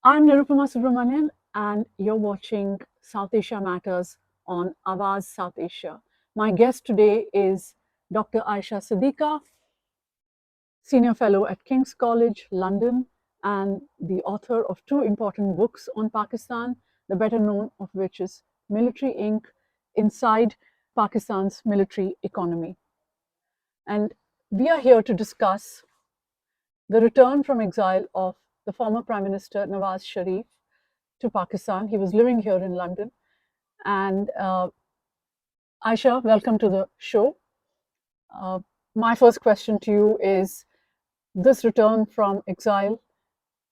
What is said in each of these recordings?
I'm Nirupama Subramanian, and you're watching South Asia Matters on Awaaz South Asia. My guest today is Dr. Ayesha Siddiqa, Senior Fellow at King's College, London, and the author of two important books on Pakistan, the better known of which is Military Inc. Inside Pakistan's Military Economy. And we are here to discuss the return from exile of the former Prime Minister Nawaz Sharif to Pakistan. He was living here in London. And Aisha, welcome to the show. Uh, my first question to you is this return from exile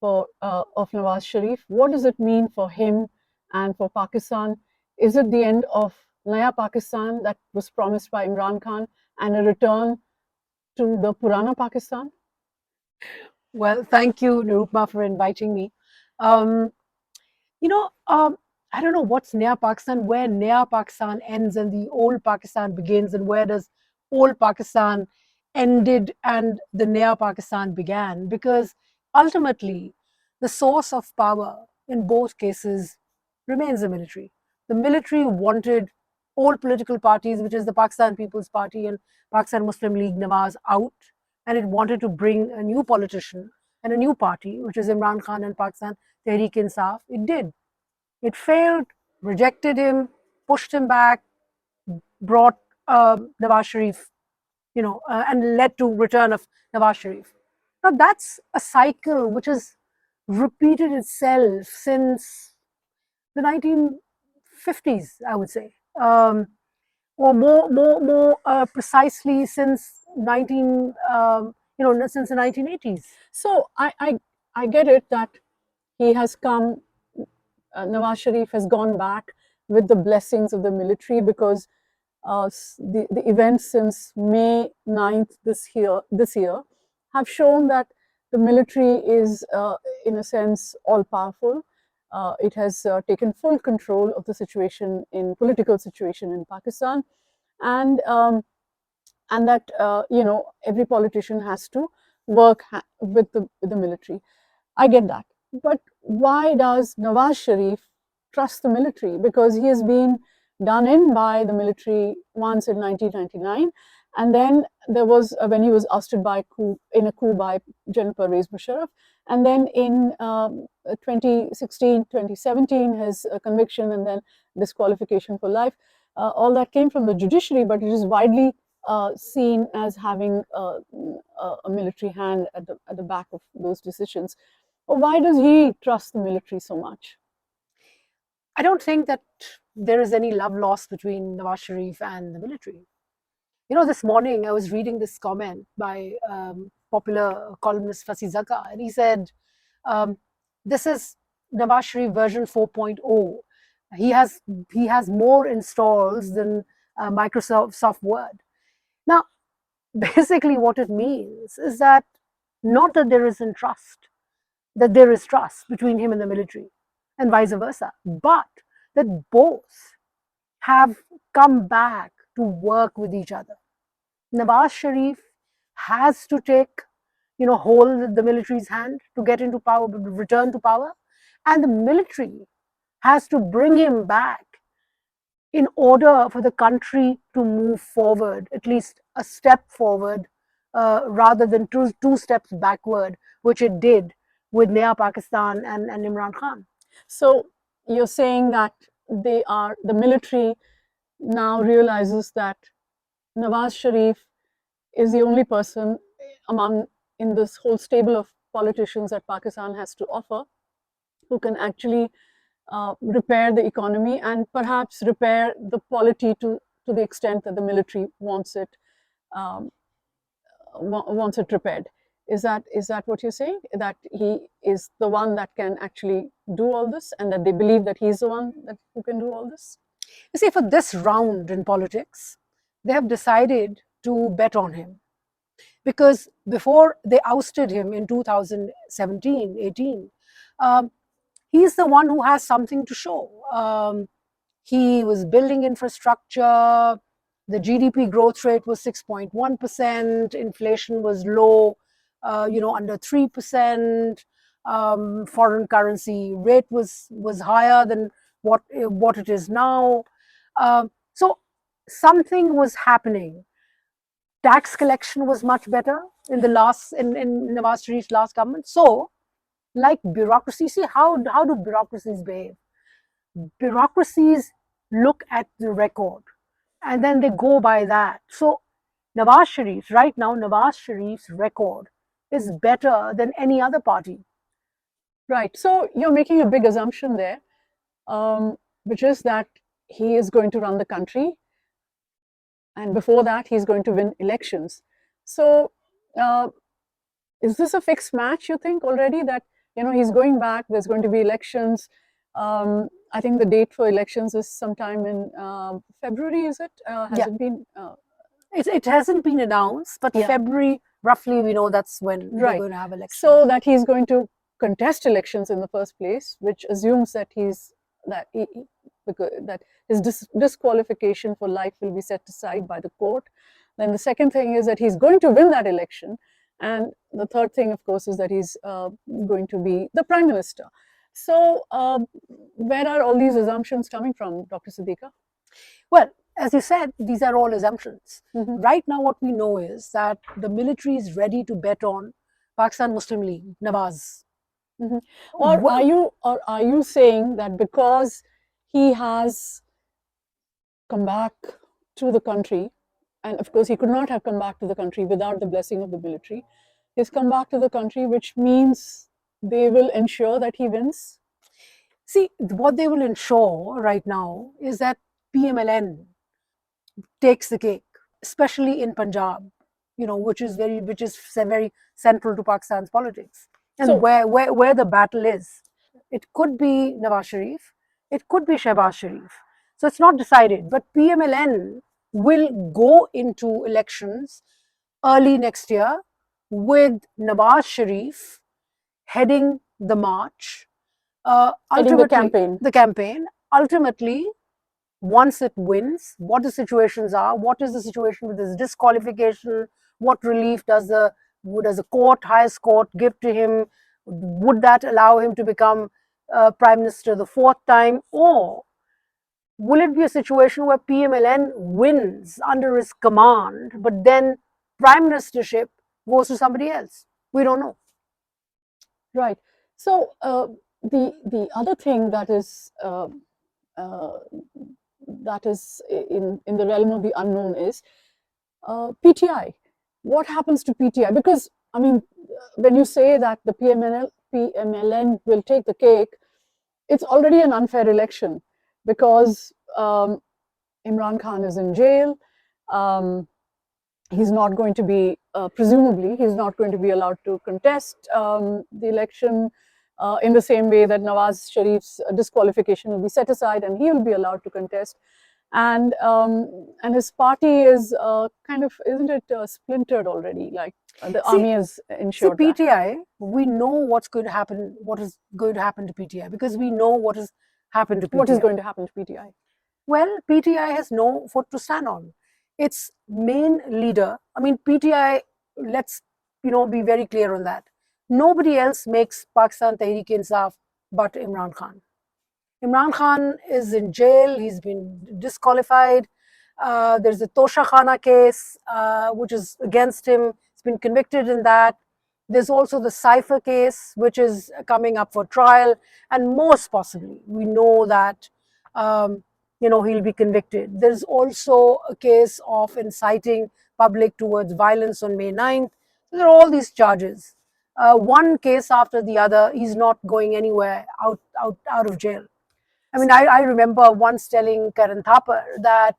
of Nawaz Sharif, what does it mean for him and for Pakistan? Is it the end of Naya Pakistan that was promised by Imran Khan and a return to the Purana Pakistan? Well, thank you, Nirupama, for inviting me. Um, you know, um, I don't know what's Naya Pakistan, where Naya Pakistan ends and the old Pakistan begins, and where does old Pakistan ended and the Naya Pakistan began. Because ultimately, the source of power in both cases remains the military. The military wanted old political parties, which is the Pakistan People's Party and Pakistan Muslim League Nawaz, out, and it wanted to bring a new politician and a new party, which is Imran Khan and Pakistan Tehreek Insaf. It did. It failed, rejected him, pushed him back, brought Nawaz Sharif, and led to return of Nawaz Sharif. Now that's a cycle which has repeated itself since the 1950s, I would say, or more precisely since since the 1980s. So I get it that he has come, Nawaz Sharif has gone back with the blessings of the military because the events since May 9th this year have shown that the military is, in a sense, all powerful. It has taken full control of the situation in political situation in Pakistan, and that every politician has to work with the military. I get that. But why does Nawaz Sharif trust the military? Because he has been done in by the military once in 1999. And then there was, when he was ousted in a coup by General Pervez Musharraf. And then in 2016, 2017, his conviction and then disqualification for life. All that came from the judiciary, but it is widely seen as having a military hand at the back of those decisions. Why does he trust the military so much? I don't think that there is any love lost between Nawaz Sharif and the military. This morning I was reading this comment by popular columnist Fasi Zaka, and he said, um, "This is Nawaz Sharif version 4.0. He has he has more installs than Microsoft Word." Now, basically, what it means is that not that there isn't trust, that there is trust between him and the military, and vice versa, but that both have come back to work with each other. Nawaz Sharif has to take, hold the military's hand to get into power, return to power, and the military has to bring him back in order for the country to move forward, at least a step forward, rather than two steps backward, which it did with Naya Pakistan and Imran Khan. So you're saying that the military now realizes that Nawaz Sharif is the only person among in this whole stable of politicians that Pakistan has to offer who can actually repair the economy and perhaps repair the polity to the extent that the military um, wants it repaired. Is that what you're saying? That he is the one that can actually do all this, and that they believe that he's the one who can do all this? You see, for this round in politics, they have decided to bet on him, because before they ousted him in 2017 18, um, he's the one who has something to show. He was building infrastructure, the GDP growth rate was 6.1%, inflation was low, under 3%. foreign currency rate was higher than what it is now. So something was happening. Tax collection was much better in the last in Nawaz Sharif's last government. So, like bureaucracy, see how do bureaucracies behave? Bureaucracies look at the record and then they go by that. So Nawaz Sharif's record is better than any other party. Right. So you're making a big assumption there, which is that he is going to run the country, and before that, he's going to win elections. So, uh, is this a fixed match? You think already that he's going back? There's going to be elections. I think the date for elections is sometime in February. Is it? Has Yeah, it been? it hasn't been announced, but Yeah. February roughly we know that's when they're Right. going to have elections. So that he's going to contest elections in the first place, which assumes that that his disqualification for life will be set aside by the court. Then the second thing is that he's going to win that election, and the third thing, of course, is that he's going to be the prime minister. So, where are all these assumptions coming from, Dr. Siddiqa? Well, as you said, these are all assumptions. Right now, what we know is that the military is ready to bet on Pakistan Muslim League, Nawaz. Or are you saying that because he has come back to the country, and of course he could not have come back to the country without the blessing of the military, he's come back to the country, which means they will ensure that he wins? See, what they will ensure right now is that PMLN takes the cake, especially in Punjab, which is very central to Pakistan's politics, and So, where the battle is. It could be Nawaz Sharif, it could be Shehbaz Sharif. So it's not decided, but PMLN will go into elections early next year with Nawaz Sharif heading the march. heading the Ultimately, campaign. the campaign. Ultimately, once it wins, what the situations are, what is the situation with his disqualification, what relief does the highest court give to him, would that allow him to become prime minister the fourth time, or will it be a situation where PMLN wins under his command, but then prime ministership goes to somebody else? We don't know. Right. So, the other thing uh, that is in the realm of the unknown is PTI. What happens to PTI? Because I mean, when you say that the PMLN will take the cake, it's already an unfair election because Imran Khan is in jail. Um, he's not going to be, presumably, he's not going to be allowed to contest the election in the same way that Nawaz Sharif's disqualification will be set aside and he will be allowed to contest. And his party is kind of, isn't it splintered already? Like the army has ensured See, that. PTI, we know what's going to happen, what is going to happen to PTI, because we know what has happened to PTI. What is going to happen to PTI? Well, PTI has no foot to stand on. Its main leader, I mean, PTI, let's be very clear on that. Nobody else makes Pakistan Tehreek-e-Insaf but Imran Khan. Imran Khan is in jail. He's been disqualified. There's a Tosha Khana case, which is against him. He's been convicted in that. There's also the Cypher case, which is coming up for trial. And most possibly, we know that, he'll be convicted. There's also a case of inciting public towards violence on May 9th. So there are all these charges. One case after the other, he's not going anywhere out of jail. I mean, I remember once telling Karan Thapar that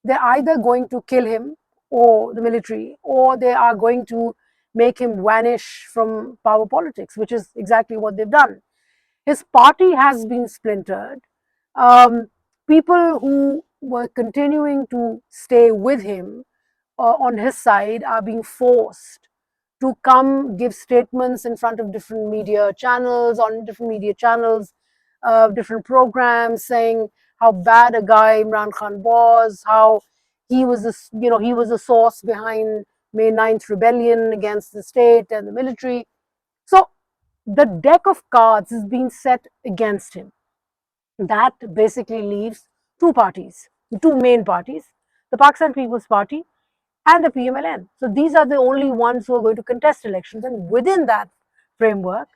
they're either going to kill him or the military, or they are going to make him vanish from power politics, which is exactly what they've done. His party has been splintered. Um, People who were continuing to stay with him on his side are being forced to come give statements in front of different media channels, different programs, saying how bad a guy Imran Khan was, how he was the source behind May 9th rebellion against the state and the military. So the deck of cards is being set against him. That basically leaves two parties, the two main parties, the Pakistan People's Party and the PMLN. So these are the only ones who are going to contest elections. And within that framework,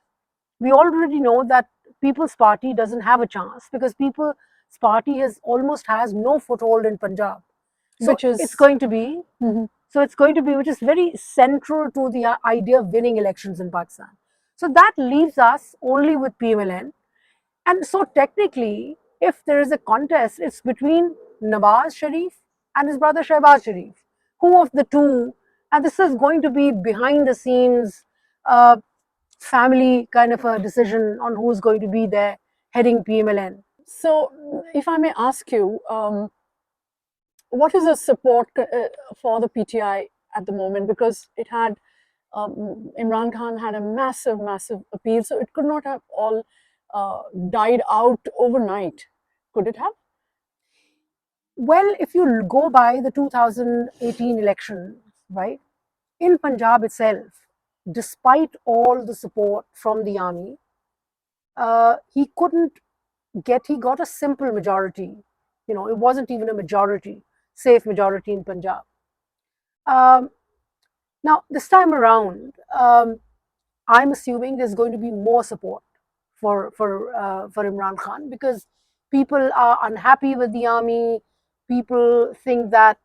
we already know that People's Party doesn't have a chance because People's Party almost has no foothold in Punjab. So Which is it's going to be which is very central to the idea of winning elections in Pakistan. So that leaves us only with PMLN. And so technically, if there is a contest, it's between Nawaz Sharif and his brother Shehbaz Sharif. Who of the two? And this is going to be behind the scenes family kind of a decision on who's going to be there heading PMLN. so. If I may ask you, what is the support for the PTI at the moment? Because it had Imran Khan had a massive, massive appeal, so it could not have all died out overnight. Could it have? Well, if you go by the 2018 election, right, in Punjab itself, despite all the support from the army, he couldn't he got a simple majority. It wasn't even a majority, safe majority in Punjab. Um, Now, this time around, I'm assuming there's going to be more support for Imran Khan because people are unhappy with the army. People think that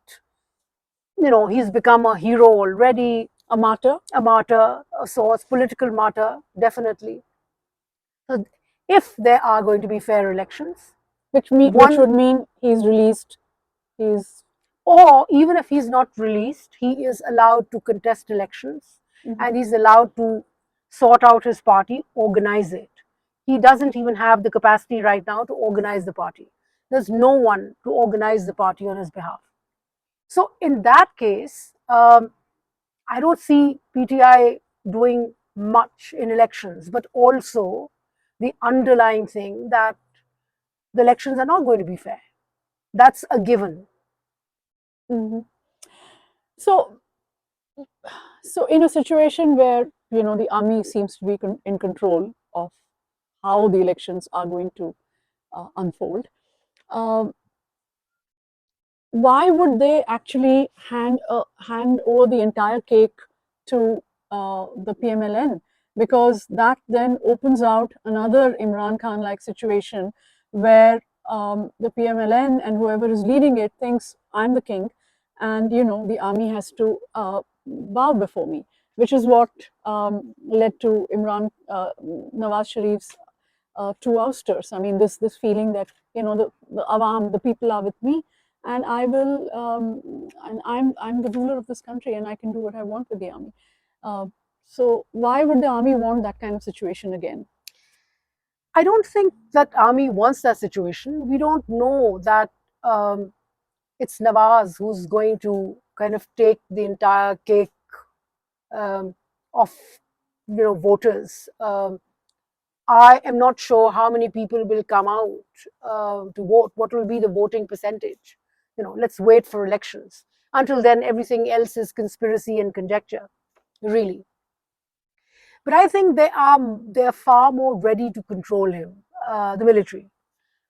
he's become a hero already, a martyr of sorts, political martyr, definitely. So, if there are going to be fair elections, Which would mean he's released. He's or even if he's not released, he is allowed to contest elections and he's allowed to sort out his party, organize it. He doesn't even have the capacity right now to organize the party. There's no one to organize the party on his behalf. So, in that case, I don't see PTI doing much in elections, but also the underlying thing that the elections are not going to be fair. That's a given. So, in a situation where the army seems to be in control of how the elections are going to unfold, um, why would they actually hand over the entire cake to the PMLN? Because that then opens out another Imran Khan like situation where the PMLN and whoever is leading it thinks I'm the king, and the army has to bow before me, which is what led to Nawaz Sharif's two ousters. I mean, this feeling that the Awam, the people are with me, and I will, and I'm the ruler of this country, and I can do what I want with the army. Uh, so why would the army want that kind of situation again? I don't think that army wants that situation. We don't know that um, it's Nawaz who's going to kind of take the entire cake of voters. I am not sure how many people will come out to vote. What will be the voting percentage? Let's wait for elections. Until then, everything else is conspiracy and conjecture, really. But I think they are far more ready to control him, the military.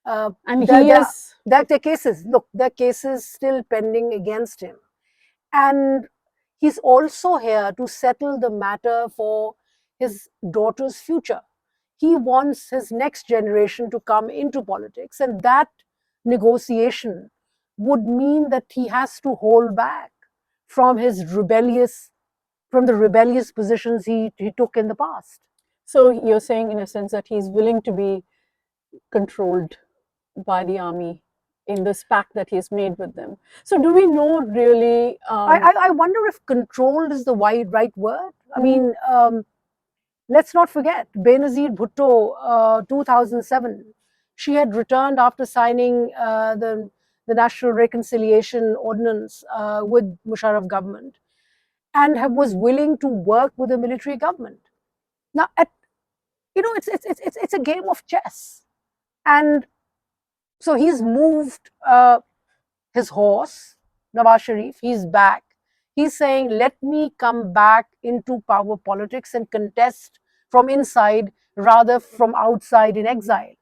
And he is There are cases. Look, there are cases still pending against him, and he's also here to settle the matter for his daughter's future. He wants his next generation to come into politics, and that negotiation would mean that he has to hold back from the rebellious positions he took in the past. so you're saying in a sense that he's willing to be controlled by the army in this pact that he's made with them. So do we know really? I wonder if controlled is the right word. I mean, let's not forget Benazir Bhutto, 2007. She had returned after signing the National Reconciliation Ordinance with Musharraf government, and was willing to work with the military government. Now, it's a game of chess, and so he's moved his horse, Nawaz Sharif. He's back. He's saying, "Let me come back into power politics and contest from inside rather from outside in exile.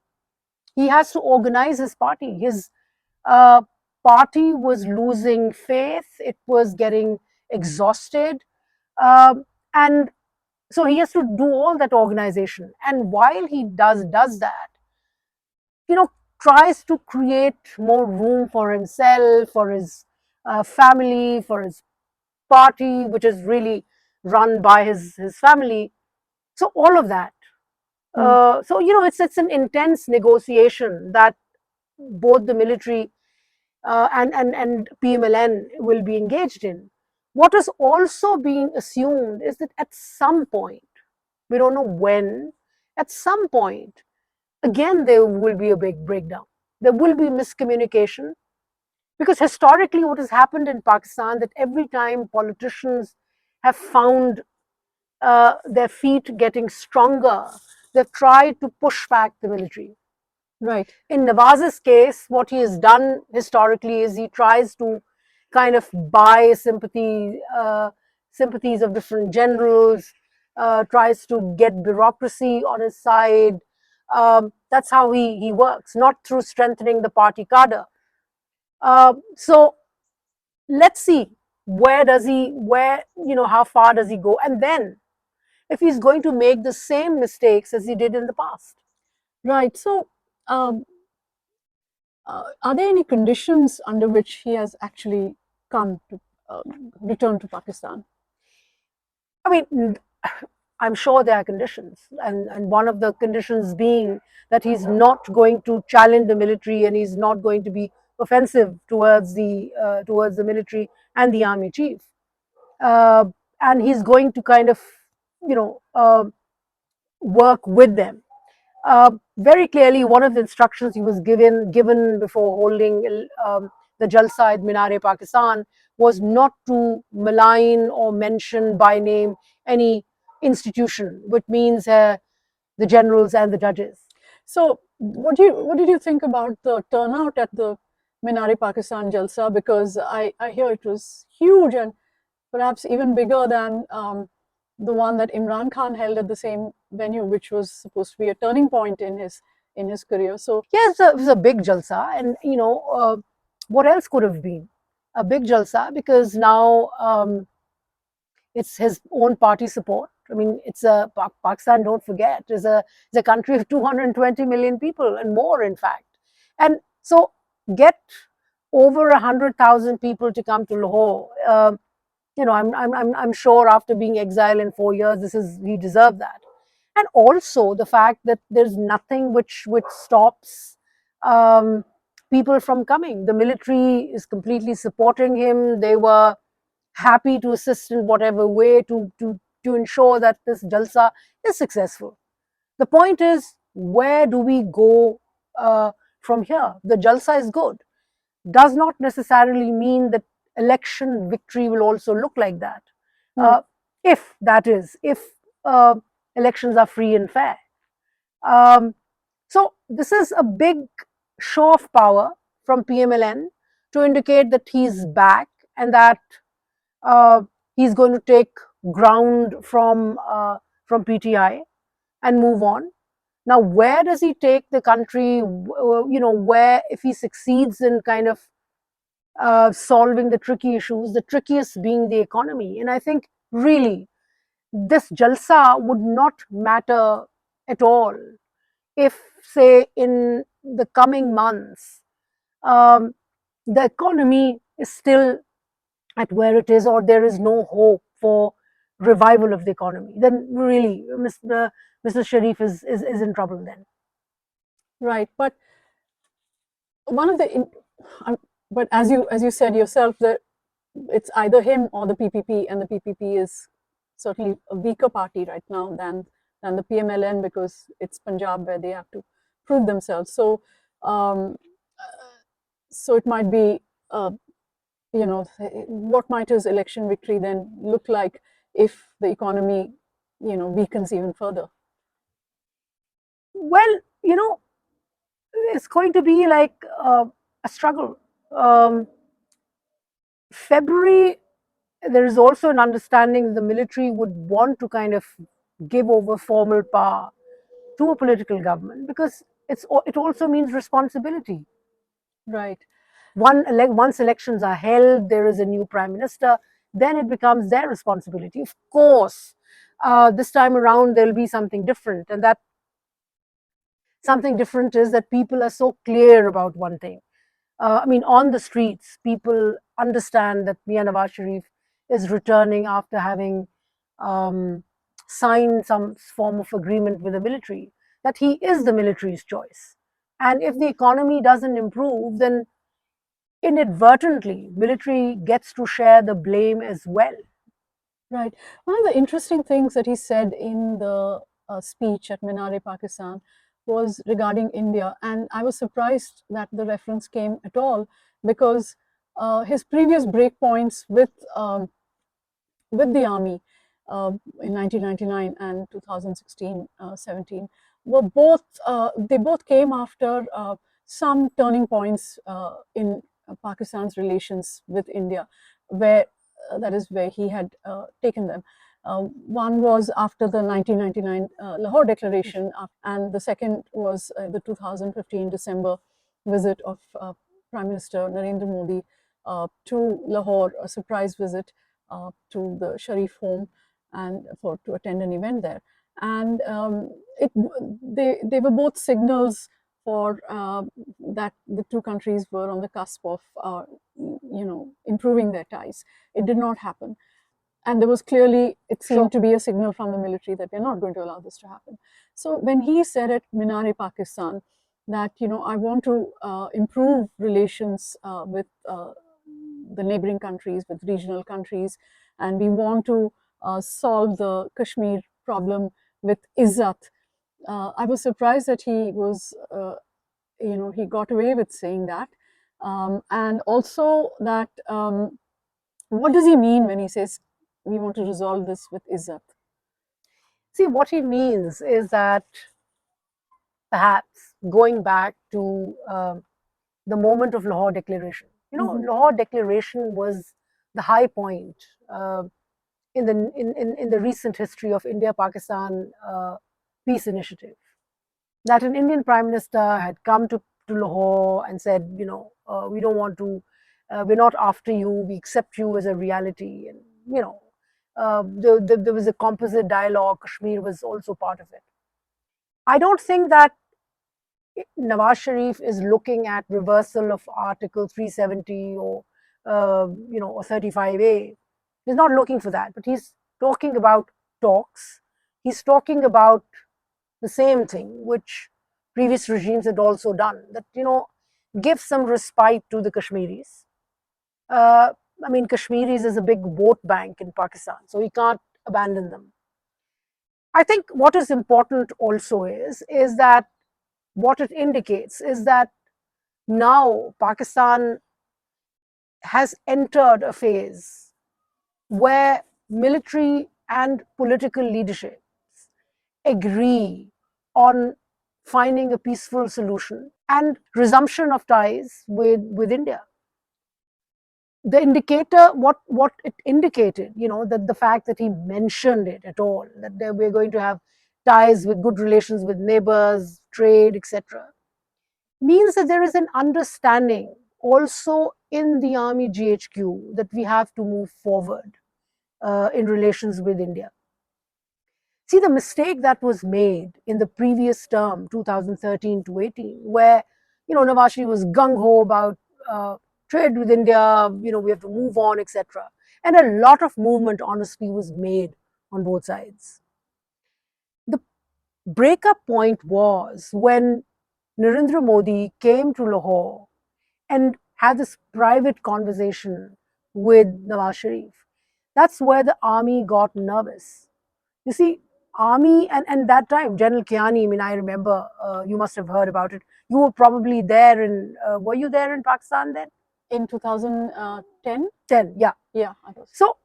He has to organize his party. His uh, party was losing faith, it was getting exhausted. Um, and so he has to do all that organization. And while he does that, you know, tries to create more room for himself, for his family, for his party, which is really run by his family. So all of that. Mm. So you know, it's an intense negotiation that both the military and PMLN will be engaged in. What is also being assumed is that at some point, we don't know when, at some point, again, there will be a big breakdown. There will be miscommunication because historically, what has happened in Pakistan that every time politicians have found their feet getting stronger, they've tried to push back the military. Right. In Nawaz's case, what he has done historically is he tries to kind of buy sympathies of different generals, tries to get bureaucracy on his side. That's how he works, not through strengthening the party cadre. So let's see, where, you know, how far does he go? And then if he's going to make the same mistakes as he did in the past. Right. So, um, are there any conditions under which he has actually come to return to Pakistan? I mean, I'm sure there are conditions, and one of the conditions being that he's not going to challenge the military and he's not going to be offensive towards the military and the army chief, uh, and he's going to kind of, you know, work with them. Very clearly, one of the instructions he was given before holding the Jalsa at Minar-e-Pakistan was not to malign or mention by name any institution, which means the generals and the judges. So, what did you think about the turnout at the Minar-e-Pakistan Jalsa? Because I hear it was huge and perhaps even bigger than the one that Imran Khan held at the same venue, which was supposed to be a turning point in his career. So, Yes, it was a big Jalsa, and you know, what else could have been a big Jalsa? Because now it's his own party support. I mean, it's a Pakistan. Don't forget, is a country of 220 million people and more, in fact. And so, get over 100,000 people to come to Lahore. You know, I'm sure after being exiled in 4 years, this is he deserved that. And also the fact that there's nothing which stops um, people from coming. The military is completely supporting him. They were happy to assist in whatever way to ensure that this jalsa is successful. The point is, where do we go from here? The jalsa is good, does not necessarily mean that election victory will also look like that. hmm, Uh, if that is, if uh, elections are free and fair. Um, so this is a big show of power from PMLN to indicate that he's back and that uh, he's going to take ground from PTI and move on. Now, where does he take the country? You know, where if he succeeds in kind of solving the tricky issues, the trickiest being the economy. And I think really this jalsa would not matter at all if, say, in the coming months, um, the economy is still at where it is, or there is no hope for revival of the economy. Then really, Mr. Sharif is in trouble then. right. But one of the, but as you said yourself, that it's either him or the PPP, and the PPP is certainly a weaker party right now than the PMLN because it's Punjab where they have to prove themselves. So, um, so it might be, you know, what might his election victory then look like if the economy, you know, weakens even further? Well, you know, it's going to be like a struggle. Um, February, there is also an understanding the military would want to kind of give over formal power to a political government, because it also means responsibility. Right. Once elections are held, there is a new prime minister, then it becomes their responsibility. Of course, this time around there'll be something different, and that something different is that people are so clear about one thing. I mean, on the streets, people understand that Mia Nawaz Sharif is returning after having um, signed some form of agreement with the military, that he is the military's choice. And if the economy doesn't improve, then inadvertently, military gets to share the blame as well. Right. One of the interesting things that he said in the speech at Minare, Pakistan, was regarding India. And I was surprised that the reference came at all because his previous breakpoints with the army in 1999 and 2016-17 were both they both came after some turning points in Pakistan's relations with India, where that is where he had taken them. One was after the 1999 Lahore Declaration, and the second was the 2015 December visit of Prime Minister Narendra Modi to Lahore, a surprise visit to the Sharif home and to attend an event there. And they were both signals for that the two countries were on the cusp of improving their ties. It did not happen. And there was clearly, it seemed to be a signal from the military that we're not going to allow this to happen. So when he said at Minare, Pakistan, that I want to improve relations with the neighboring countries, with regional countries, and we want to solve the Kashmir problem with izzat. I was surprised that he was, he got away with saying that, and also that. What does he mean when he says we want to resolve this with izzat? See, what he means is that perhaps going back to the moment of Lahore Declaration. Lahore Declaration was the high point in the recent history of India-Pakistan peace initiative. That an Indian Prime Minister had come to Lahore and said, we don't want to, we're not after you, we accept you as a reality. And, there was a composite dialogue, Kashmir was also part of it. I don't think that Nawaz Sharif is looking at reversal of Article 370 or or 35A. He's not looking for that, but he's talking about talks. He's talking about the same thing which previous regimes had also done. That give some respite to the Kashmiris. Uh, I mean, Kashmiris is a big vote bank in Pakistan, so he can't abandon them. I think what is important also is that what it indicates is that now Pakistan has entered a phase where military and political leadership agree on finding a peaceful solution and resumption of ties with India. The indicator, what it indicated, that the fact that he mentioned it at all, that we're going to have ties with good relations with neighbors, trade, etc., means that there is an understanding also in the army GHQ that we have to move forward in relations with India. See, the mistake that was made in the previous term, 2013 to 18, where, Nawaz Sharif was gung-ho about trade with India, we have to move on, etc. And a lot of movement, honestly, was made on both sides. The breakup point was when Narendra Modi came to Lahore and had this private conversation with Nawaz Sharif. That's where the army got nervous. You see, army and that time, General Kiani, I mean, I remember, you must have heard about it. You were probably there were you there in Pakistan then? In 2010? 10, yeah. Yeah, I was. So,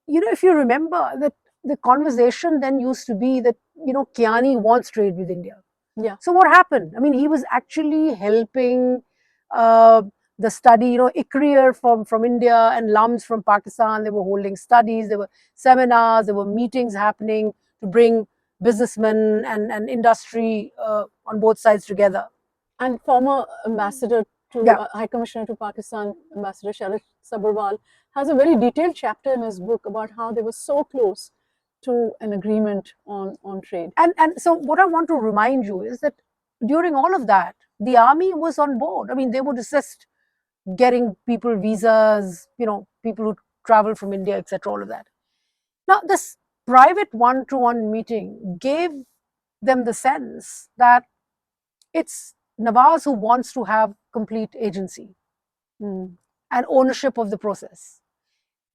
if you remember that the conversation then used to be that, Kiani wants trade with India. Yeah. So what happened? I mean, he was actually helping the study, ICRIER from India and LUMS from Pakistan. They were holding studies, there were seminars, there were meetings happening to bring businessmen and industry on both sides together. And former ambassador to Yeah. High Commissioner to Pakistan, Ambassador Sharif Sabharwal, has a very detailed chapter in his book about how they were so close to an agreement on trade. And so what I want to remind you is that during all of that, the army was on board. I mean, they would assist getting people visas, people who travel from India, etc., all of that. Now, this private one-to-one meeting gave them the sense that it's Nawaz who wants to have complete agency and ownership of the process.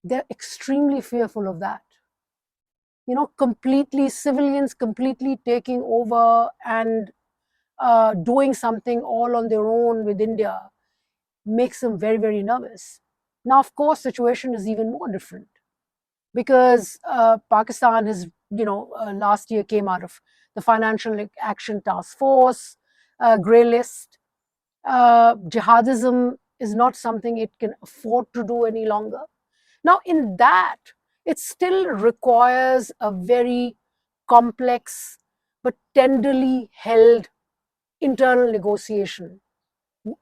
They're extremely fearful of that. Completely civilians completely taking over and doing something all on their own with India makes them very, very nervous. Now, of course, the situation is even more different because Pakistan has, last year came out of the Financial Action Task Force, grey list. Jihadism is not something it can afford to do any longer. Now, in that, it still requires a very complex but tenderly held internal negotiation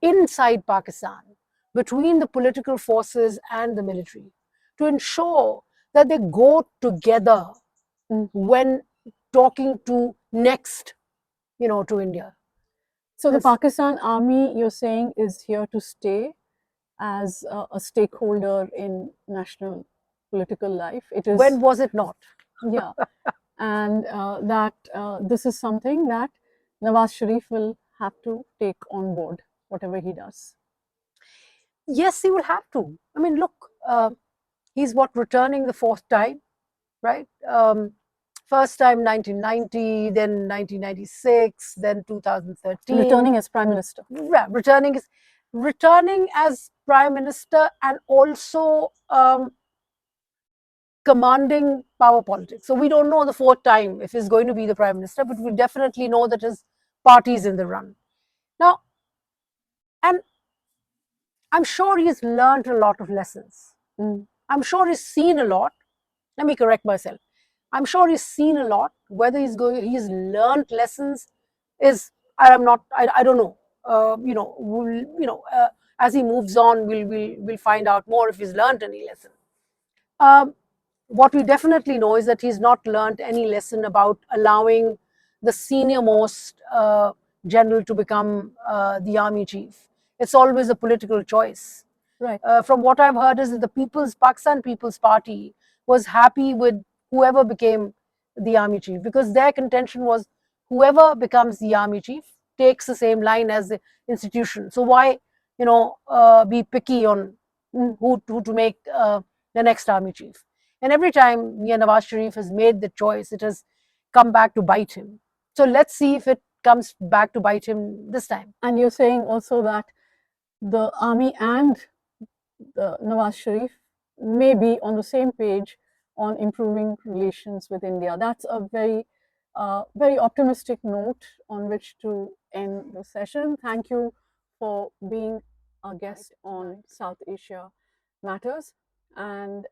inside Pakistan between the political forces and the military to ensure that they go together when talking to next, to India. So the Pakistan army, you're saying, is here to stay as a stakeholder in national political life. It is. When was it not? Yeah, and that this is something that Nawaz Sharif will have to take on board, whatever he does. Yes, he will have to. I mean, look, he's returning the fourth time, right? First time 1990, then 1996, then 2013. Returning as prime minister. Yeah, returning as prime minister, and also commanding power politics. So we don't know the fourth time if he's going to be the prime minister, but we definitely know that his party is in the run. Now, and I'm sure he's learned a lot of lessons. I'm sure he's seen a lot. Let me correct myself. I'm sure he's seen a lot. Whether he's learned lessons is, I don't know. As he moves on, we'll find out more if he's learned any lesson. What we definitely know is that he's not learned any lesson about allowing the senior most general to become the army chief. It's always a political choice. Right. From what I've heard is that the Pakistan People's Party was happy with whoever became the army chief, because their contention was whoever becomes the army chief takes the same line as the institution. So why, be picky on who to make the next army chief? And every time Nawaz Sharif has made the choice, it has come back to bite him. So let's see if it comes back to bite him this time. And you're saying also that the army and the Nawaz Sharif may be on the same page on improving relations with India. That's a very, very optimistic note on which to end the session. Thank you for being our guest on South Asia Matters. And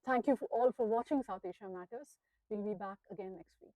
thank you all for watching South Asia Matters. We'll be back again next week.